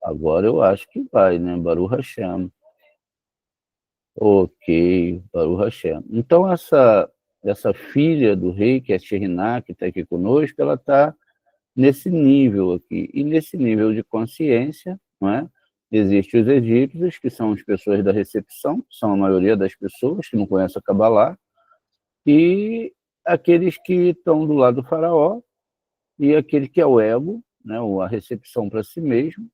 Agora eu acho que vai, né? Baruch Hashem. Ok, Baruch Hashem. Então, essa filha do rei, que é Sheriná, que está aqui conosco, ela está nesse nível aqui. E nesse nível de consciência, não é? Existem os egípcios, que são as pessoas da recepção, que são a maioria das pessoas que não conhecem a Kabbalah, e aqueles que estão do lado do faraó, e aquele que é o ego, né? A recepção para si mesmo,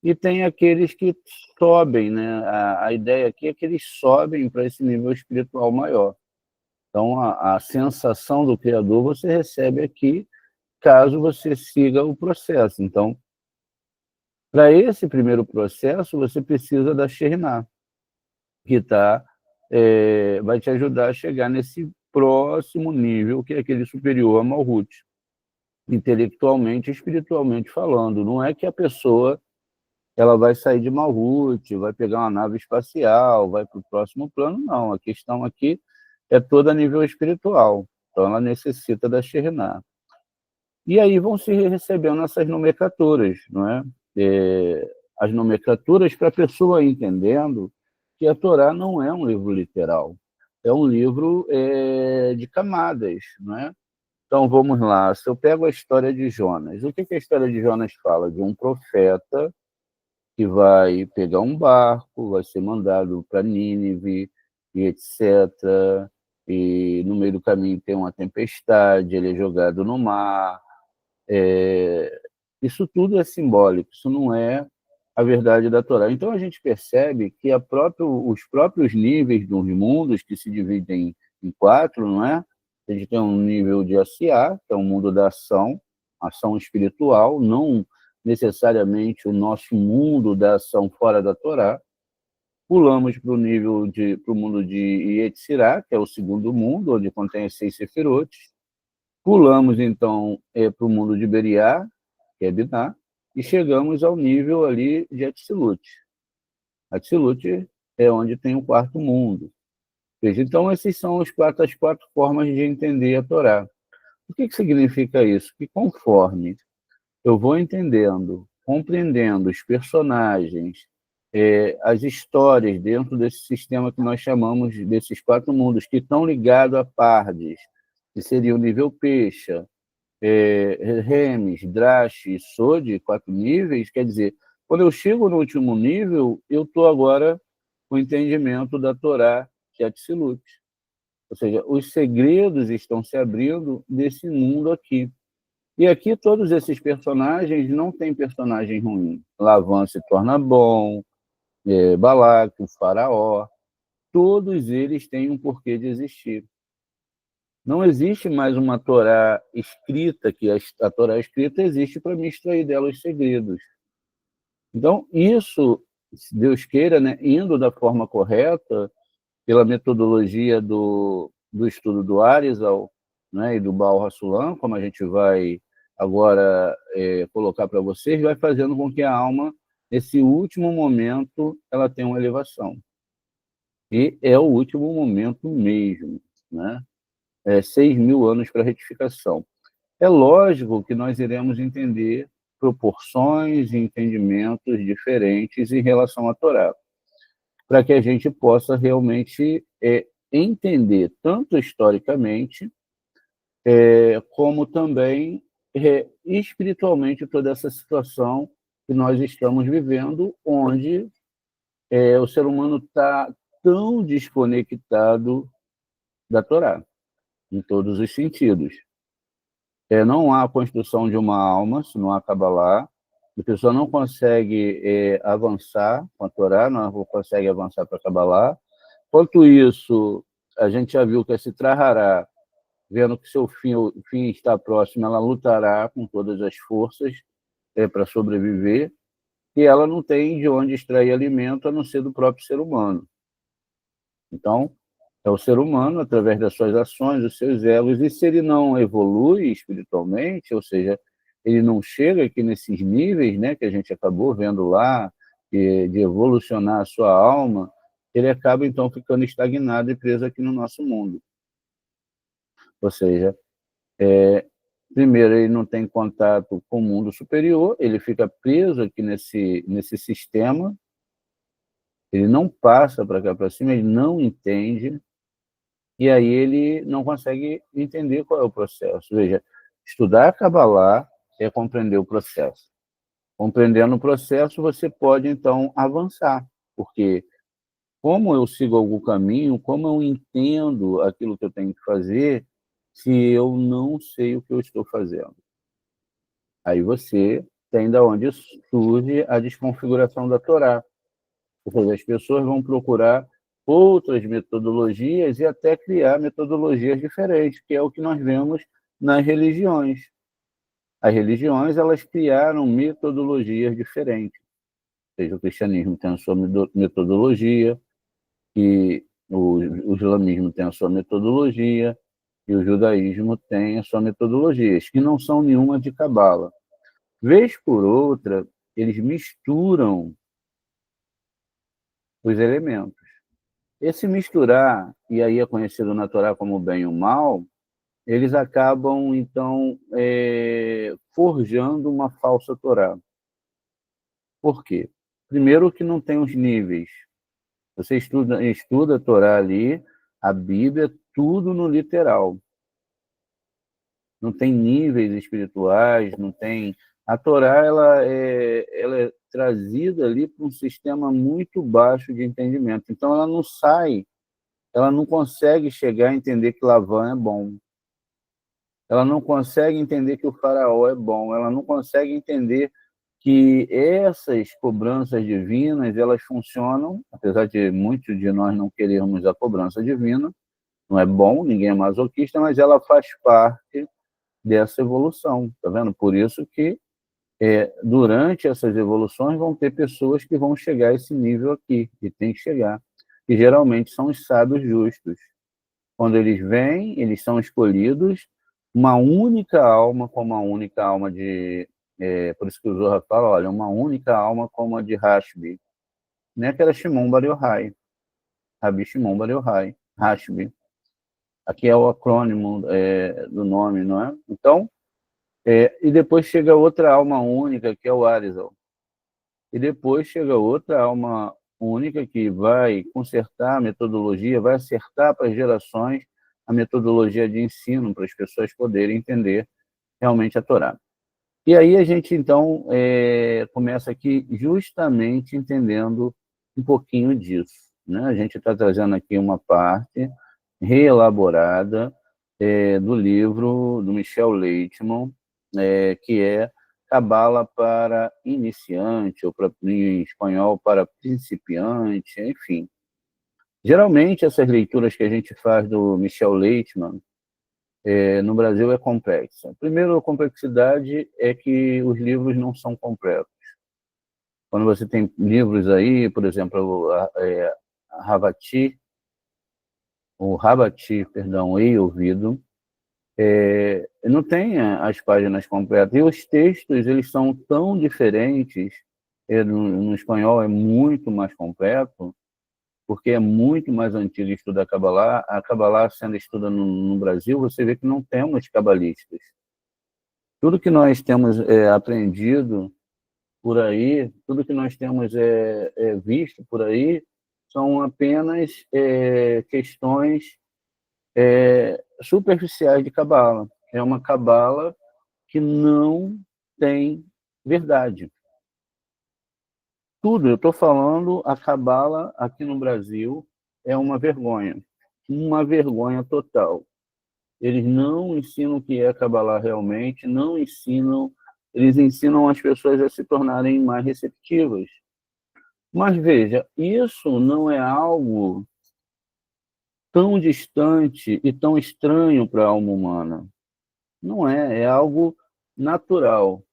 e tem aqueles que sobem, né? A ideia aqui é que eles sobem para esse nível espiritual maior. Então, a sensação do Criador você recebe aqui, caso você siga o processo. Então, para esse primeiro processo, você precisa da Shekhinah, que vai te ajudar a chegar nesse próximo nível, que é aquele superior a Malhut, intelectualmente e espiritualmente falando. Não é que a pessoa ela vai sair de Malhut, vai pegar uma nave espacial, vai para o próximo plano, não. A questão aqui é toda a nível espiritual. Então, ela necessita da Shekhinah. E aí vão se recebendo essas nomenclaturas, não é? As nomenclaturas para a pessoa entendendo que a Torá não é um livro literal, é um livro de camadas, não é? Então, vamos lá. Se eu pego a história de Jonas, o que a história de Jonas fala? De um profeta que vai pegar um barco, vai ser mandado para Nínive, e etc. E no meio do caminho tem uma tempestade, ele é jogado no mar. Isso tudo é simbólico, isso não é a verdade da Torá. Então a gente percebe que os próprios níveis dos mundos, que se dividem em quatro, não é? A gente tem um nível de Asiá, que é o mundo da ação espiritual, não necessariamente o nosso mundo da ação fora da Torá. Pulamos para o mundo de Yetzirá, que é o segundo mundo, onde contém as 6 sefirotes. Pulamos, então, para o mundo de Beriá, que é Binah, e chegamos ao nível ali de Atzilut. Atzilut é onde tem o quarto mundo. Veja, então, essas são as quatro formas de entender a Torá. O que significa isso? Que conforme eu vou entendendo, compreendendo os personagens, as histórias dentro desse sistema que nós chamamos desses quatro mundos, que estão ligados a Pardes, que seria o nível Peixa, Remes, Drash e Sod, 4 níveis, quer dizer, quando eu chego no último nível, eu estou agora com o entendimento da Torá, que é Atzilut. Ou seja, os segredos estão se abrindo nesse mundo aqui. E aqui todos esses personagens não têm personagem ruim. Lavan se torna bom, Balac, o faraó, todos eles têm um porquê de existir. Não existe mais uma Torá escrita, que a Torá escrita existe para me extrair dela os segredos. Então, isso, se Deus queira, né, indo da forma correta, pela metodologia do estudo do Arizal, né, e do Baal Hassulam, como a gente vai agora colocar para vocês, vai fazendo com que a alma, nesse último momento, ela tenha uma elevação. E é o último momento mesmo, né? 6.000 anos para retificação. É lógico que nós iremos entender proporções e entendimentos diferentes em relação à Torá, para que a gente possa realmente entender, tanto historicamente, como também espiritualmente, toda essa situação que nós estamos vivendo, onde o ser humano está tão desconectado da Torá, em todos os sentidos. Não há a construção de uma alma, se não há Kabbalah, a pessoa não consegue avançar com a Torá, não consegue avançar para a Kabbalah. Quanto isso, a gente já viu que esse Trahará, vendo que seu fim está próximo, ela lutará com todas as forças para sobreviver, e ela não tem de onde extrair alimento a não ser do próprio ser humano. Então, é o ser humano, através das suas ações, dos seus elos, e se ele não evolui espiritualmente, ou seja, ele não chega aqui nesses níveis, né, que a gente acabou vendo lá, de evolucionar a sua alma, ele acaba, então, ficando estagnado e preso aqui no nosso mundo. Ou seja, primeiro, ele não tem contato com o mundo superior, ele fica preso aqui nesse sistema, ele não passa para cá para cima, ele não entende, e aí ele não consegue entender qual é o processo. Veja, estudar Kabbalah é compreender o processo. Compreendendo o processo, você pode, então, avançar, porque como eu sigo algum caminho, como eu entendo aquilo que eu tenho que fazer, se eu não sei o que eu estou fazendo? Aí você tem da onde surge a desconfiguração da Torá. Ou seja, as pessoas vão procurar outras metodologias e até criar metodologias diferentes, que é o que nós vemos nas religiões. As religiões, elas criaram metodologias diferentes. Ou seja, o cristianismo tem a sua metodologia, e o islamismo tem a sua metodologia, e o judaísmo tem a sua metodologia, que não são nenhuma de cabala. Vez por outra, eles misturam os elementos. Esse misturar, e aí é conhecido na Torá como o bem e o mal, eles acabam, então, forjando uma falsa Torá. Por quê? Primeiro que não tem os níveis. Você estuda a Torá ali, a Bíblia, tudo no literal. Não tem níveis espirituais, não tem... A Torá ela é trazida ali para um sistema muito baixo de entendimento. Então, ela não sai, ela não consegue chegar a entender que Lavan é bom. Ela não consegue entender que o faraó é bom. Ela não consegue entender que essas cobranças divinas, elas funcionam, apesar de muitos de nós não querermos a cobrança divina, não é bom, ninguém é masoquista, mas ela faz parte dessa evolução, tá vendo? Por isso que durante essas evoluções vão ter pessoas que vão chegar a esse nível aqui, e tem que chegar, e geralmente são os sábios justos. Quando eles vêm, eles são escolhidos, uma única alma como a única alma de... por isso que o Zohar fala, olha, uma única alma como a de Rashbi, né? Que era Shimon Bar Yochai, Rabi Shimon Bar Yochai, Rashbi. Aqui é o acrônimo do nome, não é? Então, e depois chega outra alma única, que é o Arizal. E depois chega outra alma única que vai consertar a metodologia, vai acertar para as gerações a metodologia de ensino, para as pessoas poderem entender realmente a Torá. E aí a gente, então, começa aqui justamente entendendo um pouquinho disso, né? A gente está trazendo aqui uma parte reelaborada do livro do Michel Leitman, que é Cabala para iniciante, ou em espanhol, para principiante, enfim. Geralmente, essas leituras que a gente faz do Michel Leitman, no Brasil é complexa. Primeiro, a complexidade é que os livros não são completos. Quando você tem livros aí, por exemplo, perdão, Ei Ouvido, não tem as páginas completas. E os textos, eles são tão diferentes, no espanhol é muito mais completo, porque é muito mais antigo estudar Kabbalah. A Kabbalah, sendo estudada no Brasil, você vê que não temos cabalistas. Tudo que nós temos aprendido por aí, tudo que nós temos visto por aí, são apenas questões superficiais de Kabbalah. É uma Kabbalah que não tem verdade. Tudo, eu estou falando, a Kabbalah aqui no Brasil é uma vergonha total. Eles não ensinam o que é Kabbalah realmente, não ensinam, eles ensinam as pessoas a se tornarem mais receptivas. Mas veja, isso não é algo tão distante e tão estranho para a alma humana. Não é algo natural.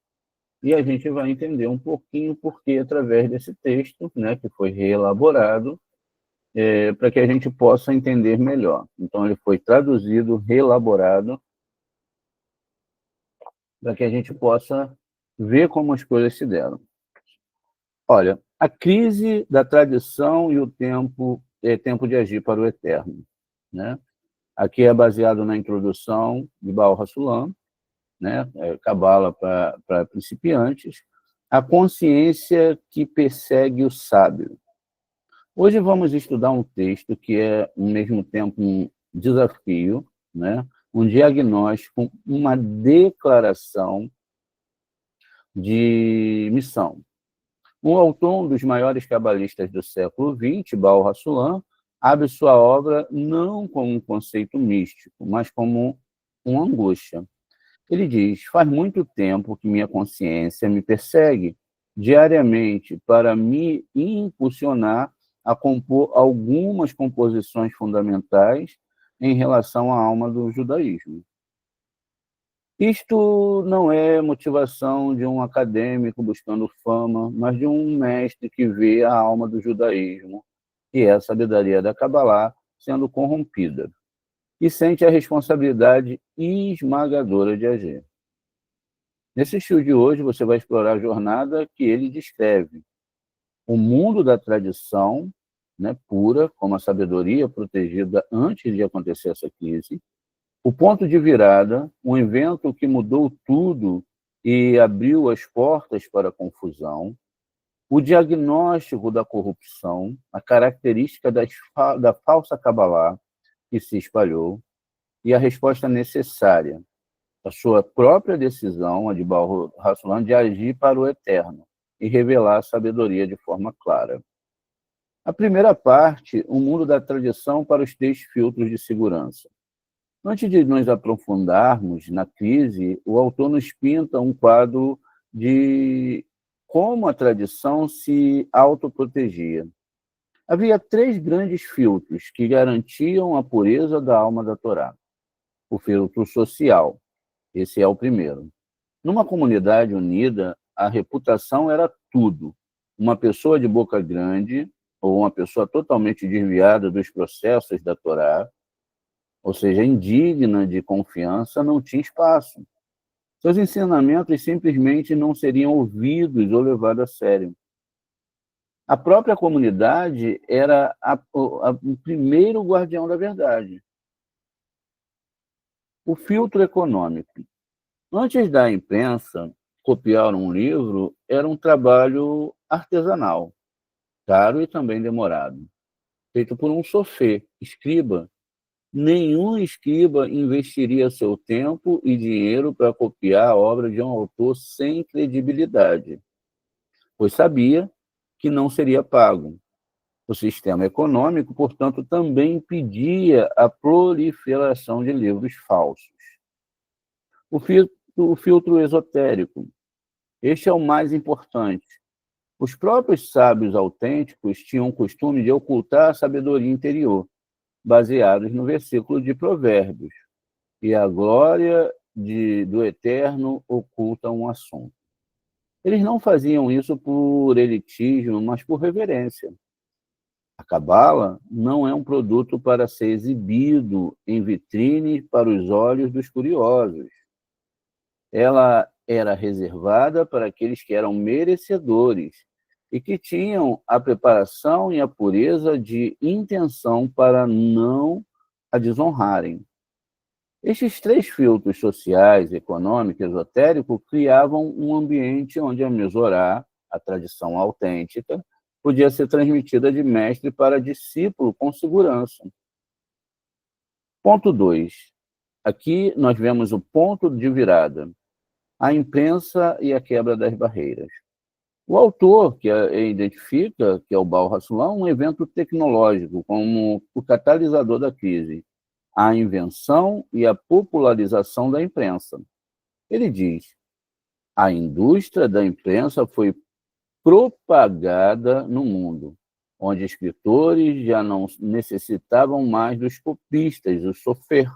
E a gente vai entender um pouquinho porque através desse texto, né, que foi reelaborado, para que a gente possa entender melhor. Então, ele foi traduzido, reelaborado, para que a gente possa ver como as coisas se deram. Olha, a crise da tradição e o tempo de agir para o eterno, né? Aqui é baseado na introdução de Baal HaSulam, né? Cabala para principiantes, a consciência que persegue o sábio. Hoje vamos estudar um texto que é, ao mesmo tempo, um desafio, né? Um diagnóstico, uma declaração de missão. O autor, um dos maiores cabalistas do século XX, Baal HaSulam, abre sua obra não como um conceito místico, mas como uma angústia. Ele diz: faz muito tempo que minha consciência me persegue diariamente para me impulsionar a compor algumas composições fundamentais em relação à alma do judaísmo. Isto não é motivação de um acadêmico buscando fama, mas de um mestre que vê a alma do judaísmo, que é a sabedoria da Kabbalah, sendo corrompida, e sente a responsabilidade esmagadora de agir. Nesse estudo de hoje, você vai explorar a jornada que ele descreve. O mundo da tradição, né, pura, como a sabedoria protegida antes de acontecer essa crise, o ponto de virada, um evento que mudou tudo e abriu as portas para a confusão, o diagnóstico da corrupção, a característica da falsa Kabbalah que se espalhou e a resposta necessária, a sua própria decisão, a de Baal HaSulam, de agir para o eterno e revelar a sabedoria de forma clara. A primeira parte, o mundo da tradição para os 3 filtros de segurança. Antes de nos aprofundarmos na crise, o autor nos pinta um quadro de como a tradição se autoprotegia. Havia 3 grandes filtros que garantiam a pureza da alma da Torá. O filtro social, esse é o primeiro. Numa comunidade unida, a reputação era tudo. Uma pessoa de boca grande, ou uma pessoa totalmente desviada dos processos da Torá, ou seja, indigna de confiança, não tinha espaço. Seus ensinamentos simplesmente não seriam ouvidos ou levados a sério. A própria comunidade era o primeiro guardião da verdade. O filtro econômico. Antes da imprensa, copiar um livro era um trabalho artesanal, caro e também demorado, feito por um sofê, escriba. Nenhum escriba investiria seu tempo e dinheiro para copiar a obra de um autor sem credibilidade, pois sabia que não seria pago. O sistema econômico, portanto, também impedia a proliferação de livros falsos. O filtro esotérico. Este é o mais importante. Os próprios sábios autênticos tinham o costume de ocultar a sabedoria interior, baseados no versículo de Provérbios. E a glória do Eterno oculta um assunto. Eles não faziam isso por elitismo, mas por reverência. A Cabala não é um produto para ser exibido em vitrine para os olhos dos curiosos. Ela era reservada para aqueles que eram merecedores e que tinham a preparação e a pureza de intenção para não a desonrarem. Estes 3 filtros sociais, econômico e esotérico criavam um ambiente onde a Mesorá, a tradição autêntica, podia ser transmitida de mestre para discípulo com segurança. Ponto 2. Aqui nós vemos o ponto de virada, a imprensa e a quebra das barreiras. O autor que identifica, que é o Baal HaSulam, um evento tecnológico como o catalisador da crise, a invenção e a popularização da imprensa. Ele diz: a indústria da imprensa foi propagada no mundo, onde escritores já não necessitavam mais dos copistas, os sofer.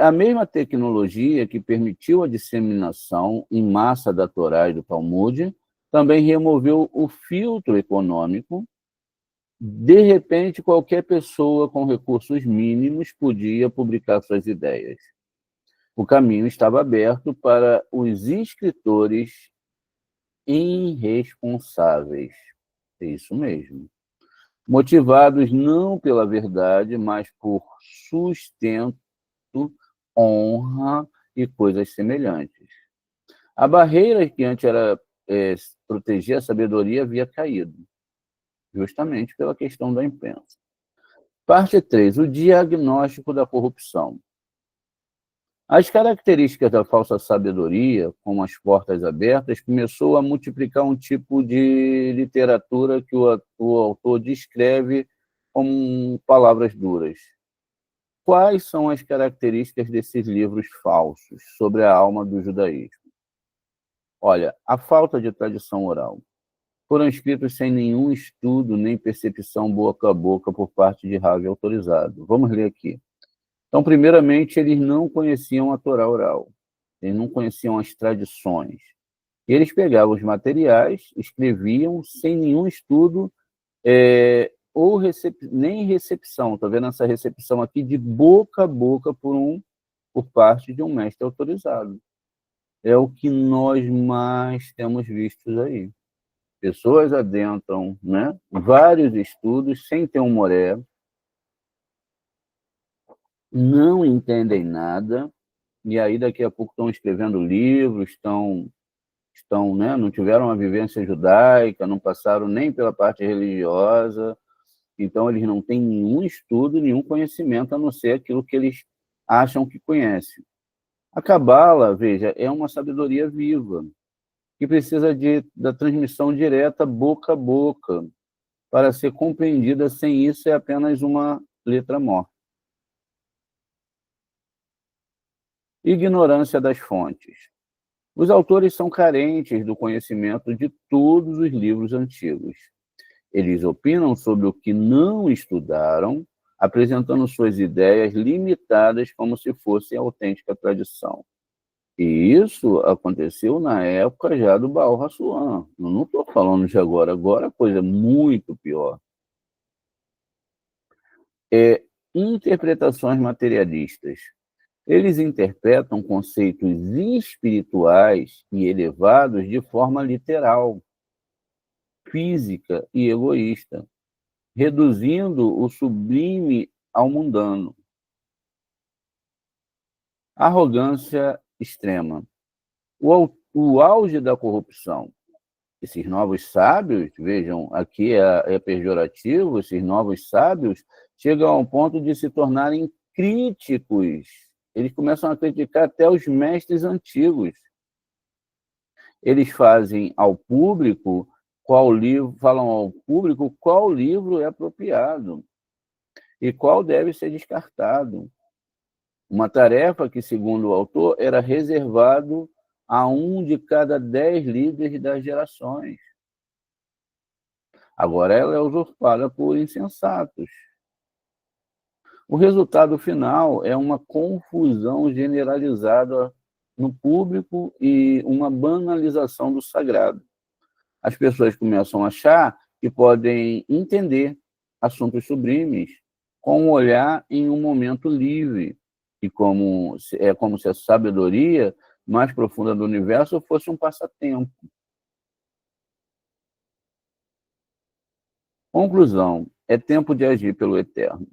A mesma tecnologia que permitiu a disseminação em massa da Torá e do Talmud também removeu o filtro econômico. De repente, qualquer pessoa com recursos mínimos podia publicar suas ideias. O caminho estava aberto para os escritores irresponsáveis. É isso mesmo. Motivados não pela verdade, mas por sustento honra e coisas semelhantes. A barreira que antes era proteger a sabedoria havia caído, justamente pela questão da imprensa. Parte 3. O diagnóstico da corrupção. As características da falsa sabedoria, como as portas abertas, começou a multiplicar um tipo de literatura que o autor descreve como palavras duras. Quais são as características desses livros falsos sobre a alma do judaísmo? Olha, a falta de tradição oral. Foram escritos sem nenhum estudo nem percepção boca a boca por parte de Ravi autorizado. Vamos ler aqui. Então, primeiramente, eles não conheciam a Torá oral, eles não conheciam as tradições. E eles pegavam os materiais, escreviam sem nenhum estudo ou nem recepção. Está vendo essa recepção aqui de boca a boca por parte de um mestre autorizado. É o que nós mais temos visto aí. Pessoas adentram, né, vários estudos sem ter um moré, não entendem nada, e aí daqui a pouco estão escrevendo livros, né, não tiveram uma vivência judaica, não passaram nem pela parte religiosa, então eles não têm nenhum estudo, nenhum conhecimento, a não ser aquilo que eles acham que conhecem. A Cabala, veja, é uma sabedoria viva, que precisa da transmissão direta boca a boca, para ser compreendida. Sem isso é apenas uma letra morta. Ignorância das fontes. Os autores são carentes do conhecimento de todos os livros antigos. Eles opinam sobre o que não estudaram, apresentando suas ideias limitadas como se fosse a autêntica tradição. E isso aconteceu na época já do Baal HaSulam. Eu não estou falando de agora. Agora a coisa é muito pior. Interpretações materialistas. Eles interpretam conceitos espirituais e elevados de forma literal, física e egoísta, reduzindo o sublime ao mundano. Arrogância extrema. O auge da corrupção. Esses novos sábios, vejam, aqui é pejorativo, esses novos sábios chegam ao ponto de se tornarem críticos. Eles começam a criticar até os mestres antigos. Eles fazem ao público falam ao público qual livro é apropriado e qual deve ser descartado. Uma tarefa que, segundo o autor, era reservado a 1 de cada 10 líderes das gerações. Agora ela é usurpada por insensatos. O resultado final é uma confusão generalizada no público e uma banalização do sagrado. As pessoas começam a achar que podem entender assuntos sublimes com um olhar em um momento livre, e como se a sabedoria mais profunda do universo fosse um passatempo. Conclusão: é tempo de agir pelo eterno.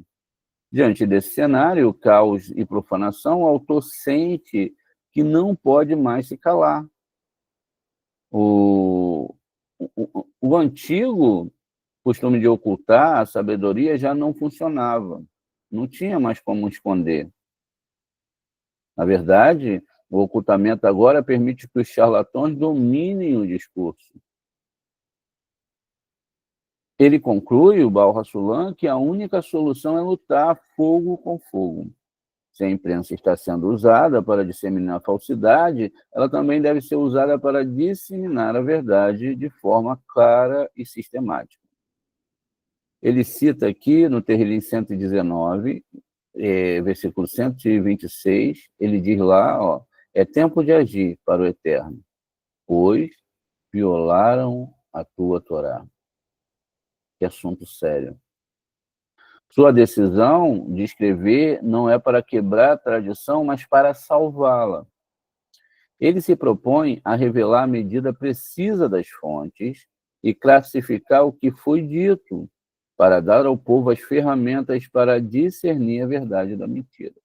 Diante desse cenário, caos e profanação, o autor sente que não pode mais se calar. O antigo costume de ocultar a sabedoria já não funcionava. Não tinha mais como esconder. Na verdade, o ocultamento agora permite que os charlatões dominem o discurso. Ele conclui, o Baal HaSulam, que a única solução é lutar fogo com fogo. Se a imprensa está sendo usada para disseminar a falsidade, ela também deve ser usada para disseminar a verdade de forma clara e sistemática. Ele cita aqui no Terrilim 119, versículo 126, ele diz lá, é tempo de agir para o eterno, pois violaram a tua Torá. Que assunto sério. Sua decisão de escrever não é para quebrar a tradição, mas para salvá-la. Ele se propõe a revelar a medida precisa das fontes e classificar o que foi dito, para dar ao povo as ferramentas para discernir a verdade da mentira.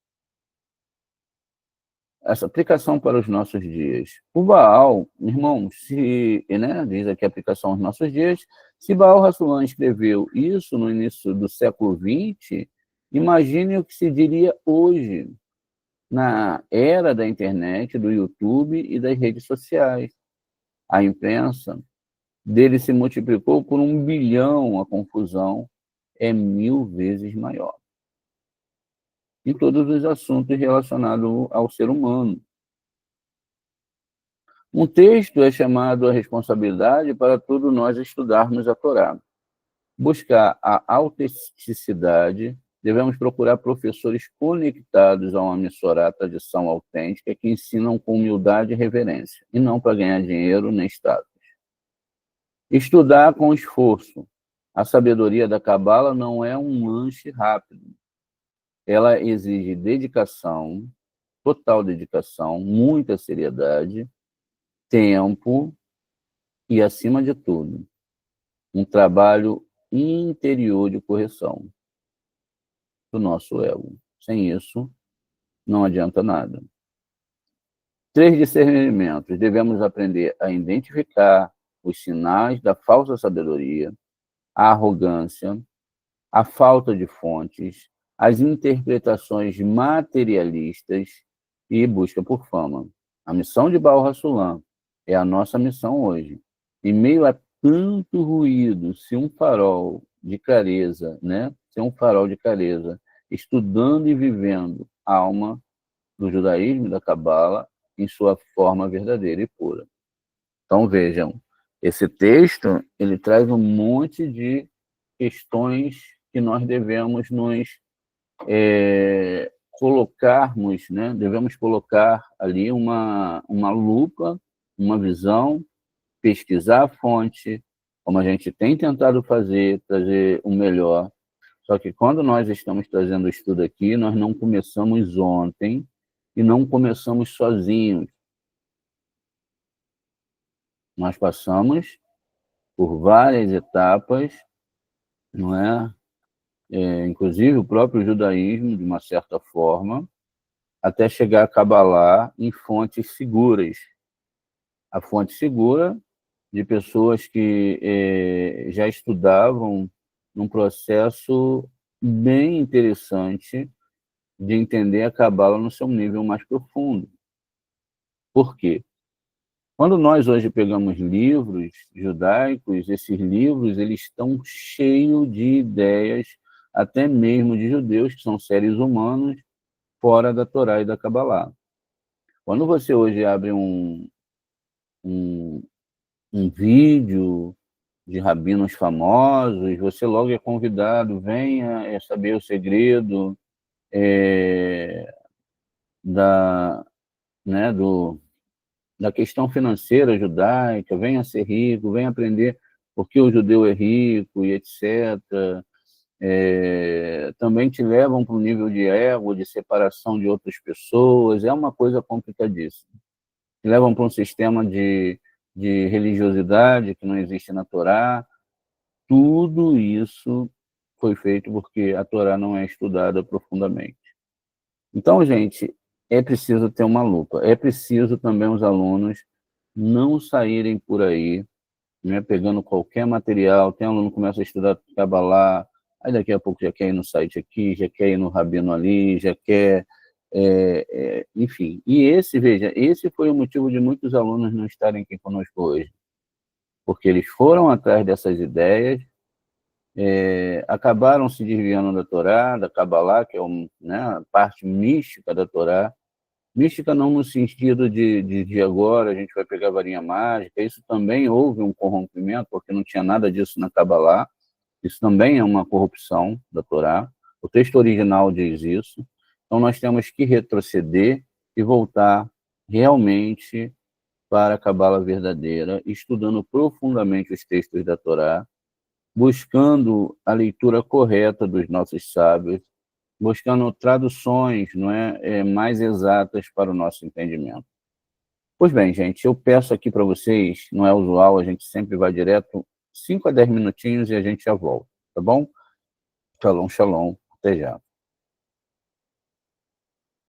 essa aplicação para os nossos dias. O Baal, irmão, né, diz aqui a aplicação aos nossos dias, se Baal Hassulam escreveu isso no início do século XX, imagine o que se diria hoje, na era da internet, do YouTube e das redes sociais. A imprensa dele se multiplicou por 1 bilhão, a confusão é 1000 vezes maior. Em todos os assuntos relacionados ao ser humano. Um texto é chamado a responsabilidade para todos nós estudarmos a Torá. Buscar a autenticidade, devemos procurar professores conectados a uma Missorá, tradição autêntica, que ensinam com humildade e reverência, e não para ganhar dinheiro nem status. Estudar com esforço. A sabedoria da Cabala não é um lanche rápido. Ela exige dedicação, total dedicação, muita seriedade, tempo e, acima de tudo, um trabalho interior de correção do nosso ego. Sem isso, não adianta nada. 3 discernimentos. Devemos aprender a identificar os sinais da falsa sabedoria, a arrogância, a falta de fontes, as interpretações materialistas e busca por fama. A missão de Baal Hassulam é a nossa missão hoje. Em meio a tanto ruído, se um farol de clareza, né? Se um farol de clareza, estudando e vivendo a alma do judaísmo e da Cabala em sua forma verdadeira e pura. Então, vejam, esse texto, ele traz um monte de questões que nós devemos nos colocarmos, né? Devemos colocar ali uma lupa, uma visão, pesquisar a fonte, como a gente tem tentado fazer, trazer o melhor. Só que quando nós estamos trazendo o estudo aqui, nós não começamos ontem e não começamos sozinhos. Nós passamos por várias etapas, não é? Inclusive o próprio judaísmo, de uma certa forma, até chegar a Kabbalah em fontes seguras. A fonte segura de pessoas que já estudavam num processo bem interessante de entender a Kabbalah no seu nível mais profundo. Por quê? Quando nós hoje pegamos livros judaicos, esses livros eles estão cheios de ideias, até mesmo de judeus, que são seres humanos, fora da Torá e da Kabbalah. Quando você hoje abre um vídeo de rabinos famosos, você logo é convidado, venha saber o segredo da questão financeira judaica, venha ser rico, venha aprender porque o judeu é rico e etc. Também te levam para um nível de ego, de separação de outras pessoas, é uma coisa complicadíssima. Te levam para um sistema de religiosidade que não existe na Torá. Tudo isso foi feito porque a Torá não é estudada profundamente. Então, gente, é preciso ter uma lupa. É preciso também os alunos não saírem por aí, né, pegando qualquer material. Tem aluno que começa a estudar Kabbalah, aí daqui a pouco já quer ir no site aqui, já quer ir no rabino ali, já quer... enfim. E veja, esse foi o motivo de muitos alunos não estarem aqui conosco hoje. Porque eles foram atrás dessas ideias, acabaram se desviando da Torá, da Kabbalah, que é a parte mística da Torá. Mística não no sentido de agora a gente vai pegar a varinha mágica, isso também houve um corrompimento, porque não tinha nada disso na Kabbalah, isso também é uma corrupção da Torá, o texto original diz isso, então nós temos que retroceder e voltar realmente para a Kabbalah verdadeira, estudando profundamente os textos da Torá, buscando a leitura correta dos nossos sábios, buscando traduções mais exatas para o nosso entendimento. Pois bem, gente, eu peço aqui para vocês, não é usual, a gente sempre vai direto, 5 a 10 minutinhos e a gente já volta, tá bom? Shalom, shalom, até já.